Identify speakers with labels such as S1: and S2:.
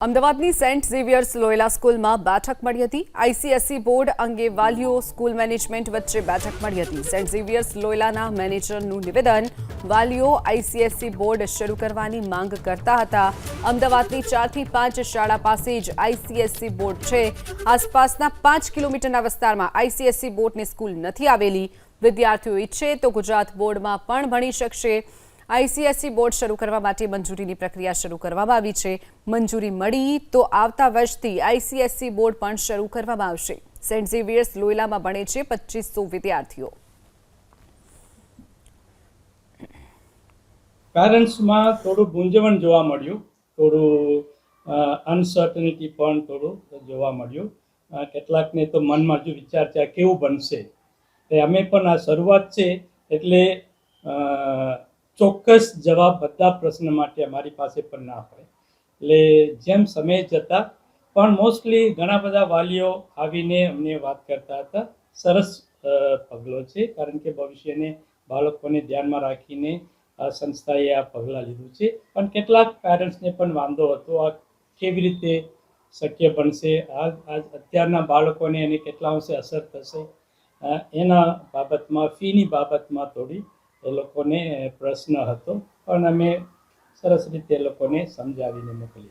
S1: અમદાવાદની Saint Xavier's લોયોલા સ્કૂલમાં બેઠક મળી હતી। આઈસીએસઈ બોર્ડ અંગે વાલીઓ સ્કૂલ મેનેજમેન્ટ વચ્ચે બેઠક મળી હતી। સેન્ટ ઝેવિયર્સ લોયોલાના મેનેજરનું નિવેદન વાલીઓ આઈસીએસઈ બોર્ડ શરૂ કરવાની માંગ કરતા હતા। અમદાવાદની 4 થી 5 શાળા પાસે જ આઈસીએસઈ બોર્ડ છે। આસપાસના 5 કિલોમીટરના વિસ્તારમાં આઈસીએસઈ બોર્ડની સ્કૂલ નથી આવેલી। વિદ્યાર્થીઓ ઈચ્છે તો ગુજરાત બોર્ડમાં પણ ભણી શકશે। આઈસીએસઈ બોર્ડ શરૂ કરવા માટે મંજૂરીની પ્રક્રિયા શરૂ કરવામાં આવી છે। મંજૂરી મળી તો આવતા વર્ષથી આઈસીએસઈ બોર્ડ પણ શરૂ કરવામાં આવશે। સેન્ટ ઝેવિયર્સ લોયોલામાં ભણે છે 2500 વિદ્યાર્થીઓ।
S2: પેરેન્ટ્સમાં થોડું મૂંઝવણ જોવા મળ્યું, થોડું અનસર્ટનિટી પણ થોડું જોવા મળ્યું। કેટલાકને તો મનમાં જો વિચાર છે કેવું બનશે, અમે પણ આ શરૂઆત છે એટલે ચોક્કસ જવાબ બધા પ્રશ્ન માટે અમારી પાસે પણ ના હોય, એટલે જેમ સમય જતા પણ મોસ્ટલી ઘણા બધા વાલીઓ આવીને અમને વાત કરતા હતા। સરસ પગલો છે, કારણ કે ભવિષ્યને બાળકોને ધ્યાનમાં રાખીને આ સંસ્થાએ આ પગલાં લીધું છે। પણ કેટલાક પેરેન્ટ્સને પણ વાંધો હતો, આ કેવી રીતે શક્ય બનશે, અત્યારના બાળકોને એને કેટલા અંશે અસર થશે, એના બાબતમાં ફીની બાબતમાં થોડી એ લોકોને પ્રશ્ન હતો, પણ અમે સરસ રીતે એ લોકોને સમજાવીને મોકલી।